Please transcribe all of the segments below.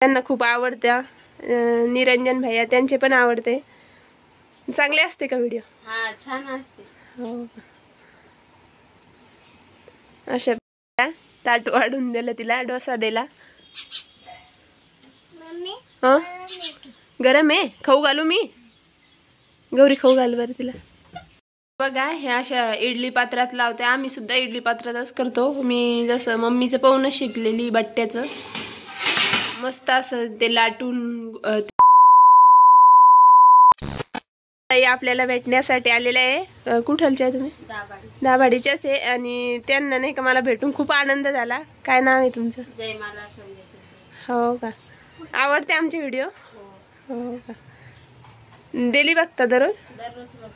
त्यांना खूप आवडत्या। निरंजन भैया त्यांचे पण आवडते। चांगले असते का व्हिडिओ? हां छान असते। हो अशा ताट वाढून दिलं तिला, डोसा दिला। मम्मी गरम आहे, खाऊ घालू मी? गौरी खाऊ घाल बरं तिला। बघा हे अशा इडली पात्रात लावते। आम्ही सुद्धा इडली पात्रातच करतो। मी जसं मम्मीचं पाहूनच शिकलेली बट्ट्याचं। मस्त असं ते लाटून आपल्याला भेटण्यासाठी आलेले आहे। कुठलचे आहे तुम्ही? दाभाडीच्याच आहे। आणि त्यांना नाही का मला भेटून खूप आनंद झाला। काय नाव आहे तुमचं? जयमाला। हो का, आवडते आमचे व्हिडिओ? हो का, डेली बघता? दररोज बघता।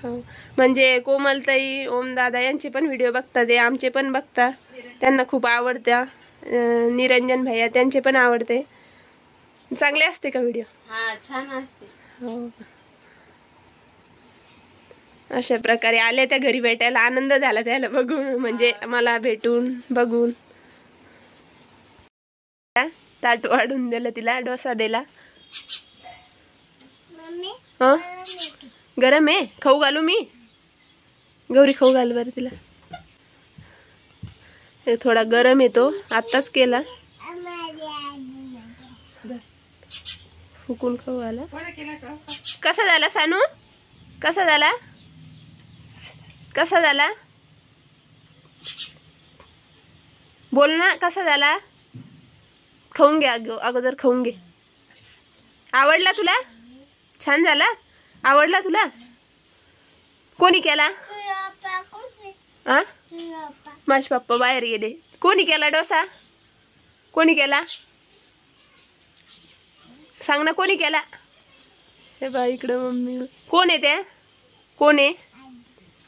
हो म्हणजे कोमलताई, ओम दादा यांचे पण व्हिडिओ बघता, ते आमचे पण बघता। त्यांना खूप आवडत्या। निरंजन भैया त्यांचे पण आवडते। चांगले असते का व्हिडिओ? हां छान असते। हो अशा प्रकारे आले त्या घरी भेटायला। आनंद झाला त्याला बघून, म्हणजे मला भेटून बघून। ताट वाढून दिलं तिला, डोसा दिला। गरम आहे, खाऊ घालू मी? गौरी खाऊ घाल बरं तिला। थोडा गरम येतो, आत्ताच केला। फुकून खाऊ घाला। कसा झाला सानू? कसा झाला? कसा झाला? बोल ना, कसा झाला? खाऊन घे, अगोदर खाऊन घे। आवडला तुला? छान झाला? आवडला तुला? कोणी केला? माझे पप्पा बाहेर गेले। कोणी केला डोसा? कोणी केला? सांग ना, कोणी केला? हे बा इकडे मम्मी। कोण आहे त्या? कोण आहे?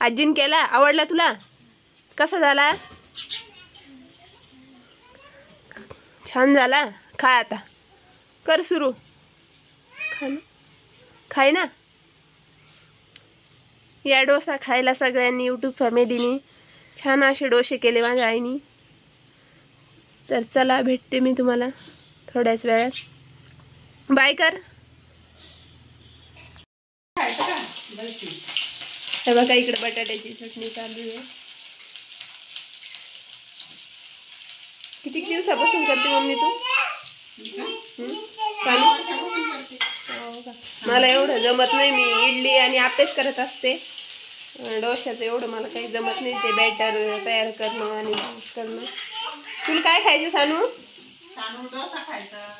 आजीन केला। आवडला तुला? कसा झाला? छान झाला। खा आता, कर सुरू। खाय ना। या डोसा खायला सगळ्यांनी, यूट्यूब फॅमिलीनी। छान असे डोसे केले माझ्या आईनी। तर चला, भेटते मी तुम्हाला थोड्याच वेळात। बाय कर। हे बघा इकडे बटाट्याची चटणी चालू आहे। किती दिवसापासून करते मम्मी तू? मला एवढं जमत नाही। मी इडली आणि आपेच करत असते। डोशाचं एवढं मला काही जमत नाही, ते बॅटर तयार करणं आणि करणं। तुला काय खायचं सानू? डोसा खायचा।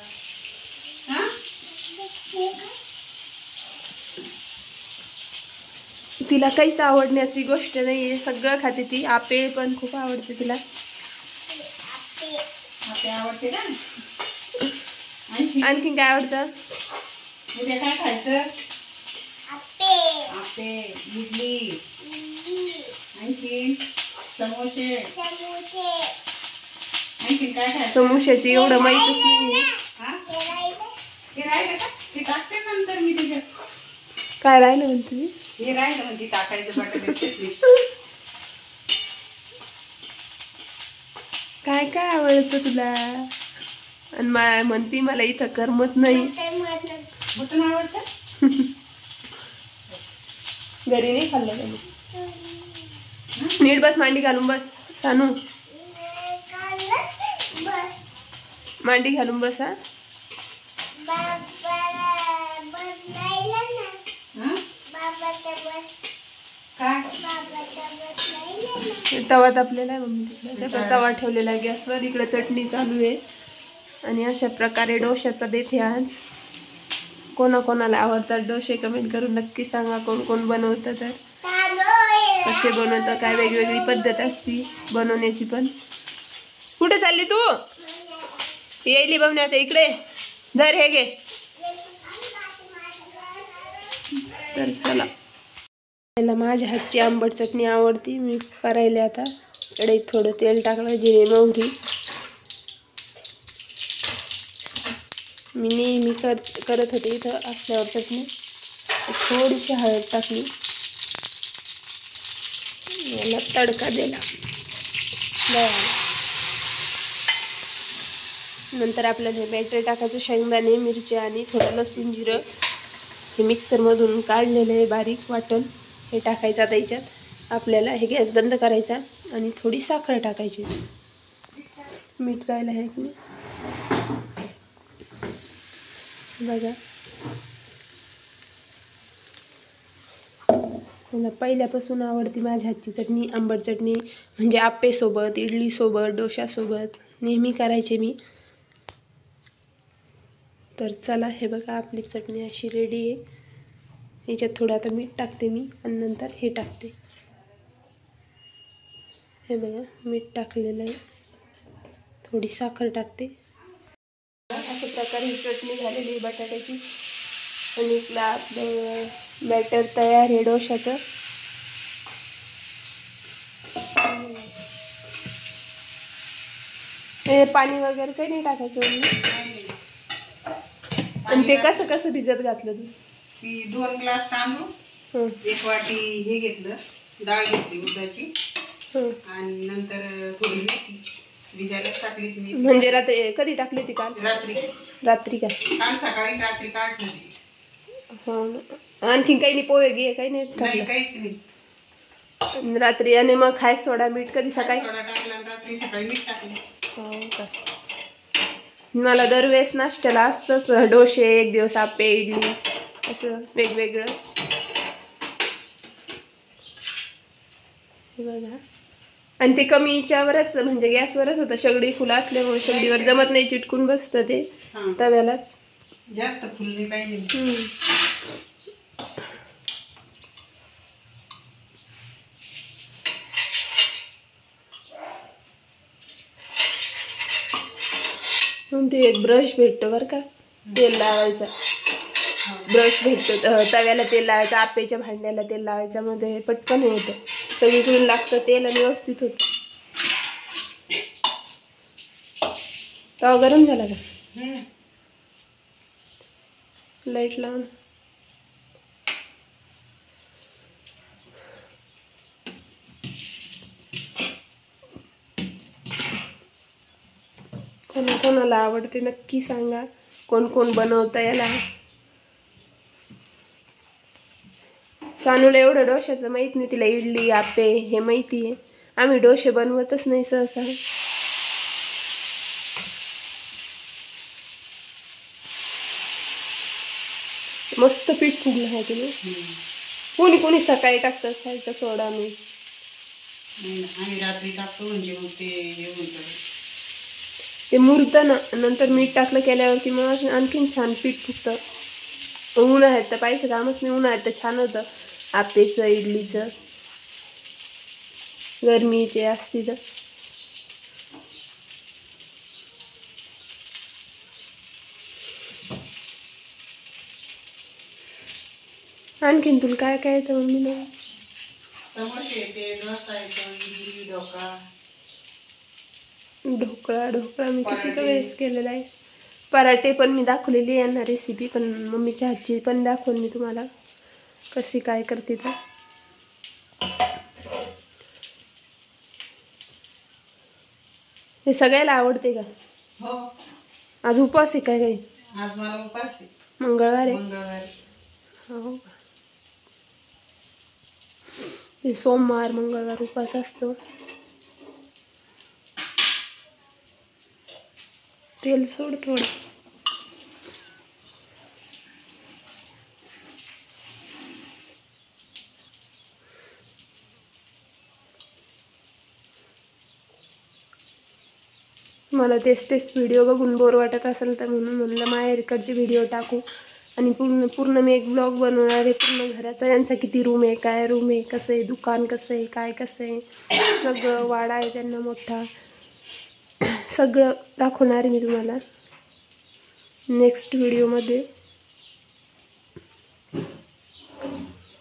तिला काहीच आवडण्याची गोष्ट नाहीये, सगळं खाते ती। आपे पण खूप आवडते तिला। आवडते ना? आणखीन काय आवडतं? उद्या काय खायचं? आपे, इडली, आणखी समोसे। आणखी काय खायचं? समोश्याची एवढं माहीतच नाहीये। हे राहिलं का? ते टाकते नंतर मी तुझ्या। काय राहिलं म्हणते? हे राहिलं म्हणजे टाकायचं बटाट्याची। काय काय आवडतं तुला? आणि म्हणती मला इथं करमत नाही। मटण आवडतं? घरी नाही खाल्लं त्यांनी। नीट बस, मांडी घालून बस सानू। मांडी घालून बस। हा तवा तापलेला आहे मम्मी तिकडे। तवा ठेवलेला आहे गॅसवर। इकडे चटणी चालू आहे। आणि अशा प्रकारे डोशाचा बेत आहे आज। कोणाकोणाला आवडतात डोसे कमेंट करून नक्की सांगा। कोण कोण बनवतं, तर कसे बनवतं, काय वेगवेगळी पद्धत असती बनवण्याची पण। कुठे चालली तू? येईली बघणे आता इकडे। धर हे घे। तर चला, माझ्या हातची आंबट चटणी आवडती, मी करायला आता। कढईत थोडं तेल टाकलं, जिरे मोहरी। मी नेहमी करत होते इथं असल्यावर चटणी। थोडीशी हळद टाकली, याला तडका दिला। नंतर आपल्याला हे बॅटर टाकायचं, शेंगदाणे, मिरची आणि थोडं लसूण जिरं हे मिक्सरमधून काढलेलं आहे बारीक वाटण, हे टाकायचं. आता याच्यात आपल्याला हे गॅस बंद करायचा आणि थोडी साखर टाकायची. मीठ राहिलं आहे की बघा. मला पहिल्यापासून आवडती माझ्या हातची चटणी, आंबट चटणी, म्हणजे आप्पेसोबत, इडलीसोबत, डोशासोबत नेहमी करायचे मी. तर चला, हे बघा आपली चटणी अशी रेडी आहे. याच्यात थोडं आता मीठ टाकते मी आणि नंतर हे टाकते. हे बघा मीठ टाकलेलं आहे, थोडी साखर टाकते. अशा प्रकारे ही चटणी झालेली आहे बटाट्याची. आणि इथलं आपलं बॅटर तयार आहे डोशाचं. हे पाणी वगैरे काही नाही टाकायचं. आणि ते कसं कसं भिजत घातलं तू? 2 ग्लास तांदूळ, 1 वाटी हे घेतलं, डाळ घेतली उडदाची, आणि नंतर थोडी मेथी भिजायला टाकली. म्हणजे रात्री कधी टाकली ती? काल रात्री का? काल सकाळी रात्री काढली. हो. आणखी काही नाही, पोहे घे काही नाही नाही, काहीच नाही रात्री. आणि मग खाय सोडा मीठ कधी? सकाळी सोडा टाकला, रात्री सकाळी मीठ टाकलं. हो का? मला दरवेळेस नाश्त्याला असतंच डोसे, एक दिवस आप्पे, इडली, असं वेगवेगळं. बघा. आणि ते कमीच्यावरच, म्हणजे गॅसवरच होतं, शेगडी फुलं असल्यामुळे शेगडीवर जमत नाही, चिटकून बसतं ते तव्यालाच. जास्त फुलली पाहिजे. ते एक ब्रश भेटतो बरं का, तेल लावायचा ब्रश भेटतो. तव्याला तेल लावायचं, आप्याच्या भांड्याला तेल लावायचं, मध्ये पटकन होतं, सगळीकडून लागतं तेल आणि व्यवस्थित होतं. तवा गरम झाला का? लाईट लावून. कोणाला आवडते नक्की सांगा, कोण कोण बनवतं याला. सानूला एवढं डोशाचं माहीत नाही, तिला इडली आप्पे हे माहिती आहे. आम्ही डोसे बनवतच नाही सहसा. मस्त पीठ फुगलं आहे की नाही. कोणी कोणी सकाळी टाकतात खायचा सोडा मीठ. आम्ही रात्री टाकतो, म्हणजे मग ते मुरतं ना, नंतर मीठ टाकलं केल्यावरती मग आणखीन छान पीठ फुगतं. उन्हाळ्यात तर पाहिजे कामच नाही, उन्हाळ्यात तर छान होतं आप्पेचं, इडलीचं, गरमीचे असते तर. आणखीन तुला काय काय येतं मम्मीला? समोसे येते, डोसा येतो, इडली, ढोकळा मी किती वेळेस केलेला आहे. पराठे पण मी दाखवलेली आहे यांना रेसिपी, पण मम्मीच्या हातची पण दाखवून मी तुम्हाला कशी काय करते तर. हे सगळ्याला आवडते का? हो. आज उपवास आहे काय? काही आज मला उपवास आहे, मंगळवार आहे. मंगळवार. हो. ते सोमवार मंगळवार उपवास असतो. तेल सोड थोडं. मला तेच व्हिडिओ बघून बोर वाटत असेल तर म्हणून म्हणलं माहेरकडचे व्हिडिओ टाकू. आणि पूर्ण मी एक ब्लॉग बनवणार आहे पूर्ण घराचा. यांचा किती रूम आहे, काय रूम आहे, कसं आहे, दुकान कसं आहे, काय कसं आहे, सगळं वाडा आहे त्यांना मोठा, सगळं दाखवणार आहे मी तुम्हाला नेक्स्ट व्हिडिओमध्ये.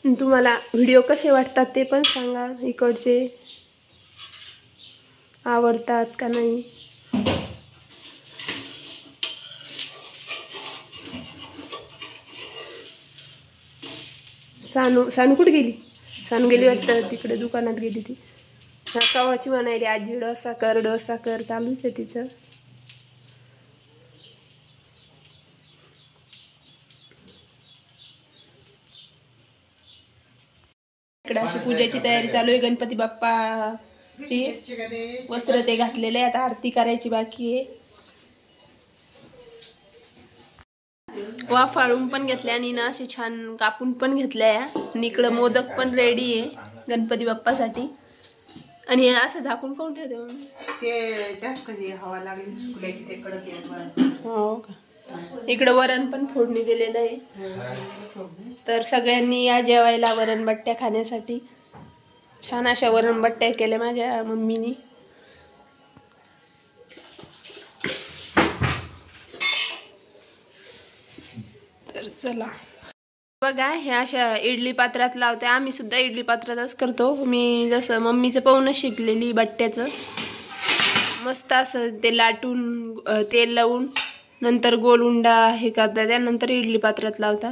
तुम्हाला व्हिडिओ कसे वाटतात ते पण सांगा, इकडचे आवडतात का नाही. सानू कुठे गेली? सानू गेली वाटतं तिकडे, दुकानात गेली ती. कवाची म्हणायली आजी डोसा कर चालूच आहे तिचं. इकडे अशी पूजेची तयारी चालू आहे. गणपती बाप्पाची वस्त्र ते घातलेले, आता आरती करायची बाकी आहे. वाफाळून पण घेतल्या आणि ना असे छान कापून पण घेतल्या. आणि इकडं मोदक पण रेडी आहे गणपती बाप्पासाठी. आणि असं झाकून कोण ठेवते ते जास्त हवा लागली सुकले की ते कडक येत. हो का. इकडं वरण पण फोडणी दिलेलं आहे. तर सगळ्यांनी या जेवायला वरणबट्ट्या खाण्यासाठी. छान अशा वरणबट्ट्या केल्या माझ्या मम्मीनी. तर चला बघा, ह्या अशा इडली पात्रात लावते. आम्ही सुद्धा इडली पात्रातच करतो. मी जसं मम्मीचं पाहूनच शिकलेली बट्ट्याचं. मस्त असं ते लाटून तेल लावून नंतर गोल उंडा हे करता, त्यानंतर इडली पात्रात लावता.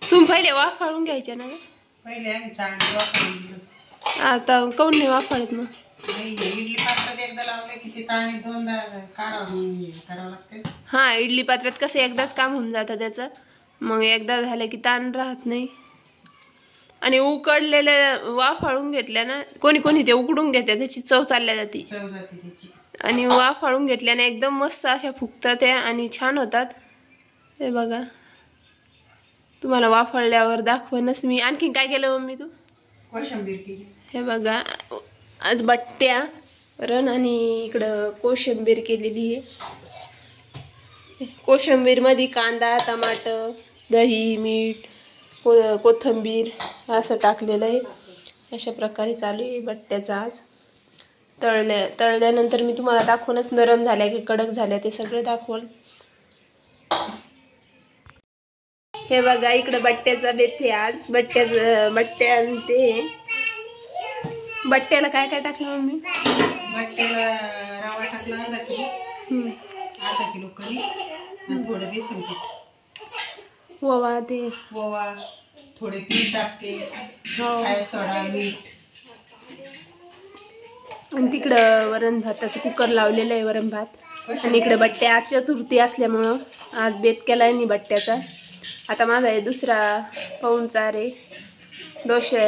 तुम्ही पहिले वाफाळून घ्यायच्या ना? पहिले आम्ही चाळणी वापरून आता काऊन नाही वाफाळत मग? इडली पात्रात एकदा लावले की ते चाळणी दोनदा करावं लागते. हा, इडली पात्रात कसं एकदाच काम होऊन जातं त्याचं. मग एकदा झालं की ताण राहत नाही. आणि उकडलेले वाफाळून घेतल्या ना, कोणी कोणी ते उकडून घेते, त्याची चव चालल्या जाते. चव जाते त्याची. आणि वाफाळून घेतल्याने एकदम मस्त अशा फुगतात त्या आणि छान होतात. हे बघा, तुम्हाला वाफाळल्यावर दाखवणच मी. आणखीन काय केलं मम्मी तू? कोशिंबीर केली. हे बघा, आज बट्ट्या वरण आणि इकडं कोशिंबीर केलेली आहे. कोशिंबीरमध्ये कांदा, टमाटर, दही, मीठ, कोथिंबीर असं टाकलेलं आहे. अशा प्रकारे चालू आहे बट्ट्याचं आज. तळल्यानंतर मी तुम्हाला दाखवूनच, नरम झाल्या की कडक झाल्या ते सगळं दाखवल. हे बघा, इकडं बट्ट्याचा बेत आहे आज. बट्ट्याला काय काय टाकलं मम्मी? बट्ट्याला रवा टाकला अर्धा किलो कढी आणि थोडं बेसन पीठ, ओवा, ते ओवा, थोडे तीळ टाकते, सोडा, मीठ. आणि तिकडं वरण भाताचं कुकर लावलेलं आहे, वरण भात. आणि इकडे बट्ट्या आज चतुर्थी असल्यामुळं आज बेत केला आहे बट्ट्याचा. आता माझा आहे दुसरा पाहुणचार आहे.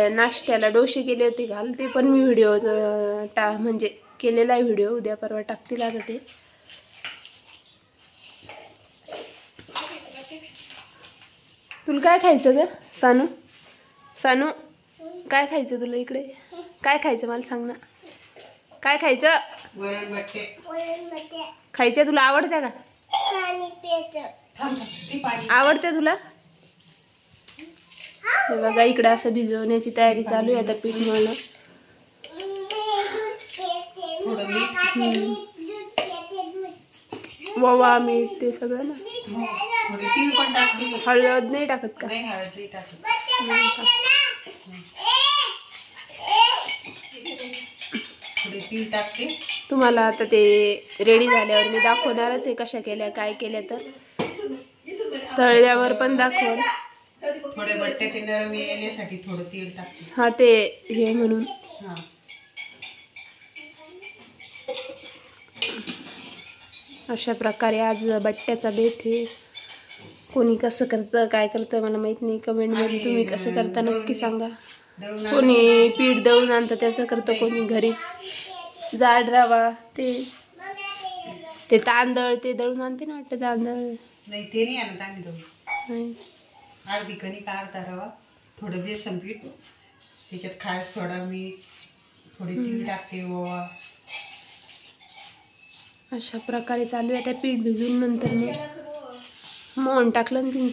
नाश्त्याला डोसे केले होते घाल, ते पण मी व्हिडिओ म्हणजे केलेला आहे व्हिडिओ. उद्या परवा टाकतील आता ते. तुला काय खायचं ग सानू? सानू, काय खायचं तुला? इकडे काय खायचं मला सांग ना. काय खायचं? वरण बट्टे खायचं. तुला आवडत्या का? आवडते तुला? हे बघा, इकडे असं भिजवण्याची तयारी चालू आहे आता पीठ मळणं. ओवा, मीठ ते सगळं ना. हळद नाही टाकत का? तुम्हाला आता ते रेडी झाल्यावर मी दाखवणारच आहे कशा केल्या, काय केल्या. तर तळल्यावर पण दाखवल. थोडे बट्टे ते नरम येण्यासाठी थोडं तेल टाकते. हा, ते हे म्हणून. अशा प्रकारे आज बट्ट्याचा बेत आहे. कोणी कसं करतं, काय करतं मला माहित नाही. कमेंटमध्ये तुम्ही कसं करता नक्की सांगा. कोणी पीठ दळून आणतं त्याचं करतं, कोणी घरीच जाड रवा ते तांदळ ते दळून आणते ना वाटतं. तांदळ नाही, ते नाही आणत आम्ही दळून. नाही, अर्धी कणिक, अर्धा रवा, थोडं बेसन पीठ, त्याच्यात खास सोडा, मीठ, थोडी तीळ टाकते, ओवा. अशा प्रकारे चालू आहे. त्या पीठ भिजून नंतर मग मोहन टाकलं ना,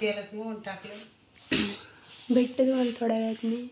तेलाच मोहन टाकलं. भेटते तुम्हाला थोड्या वेळात मी.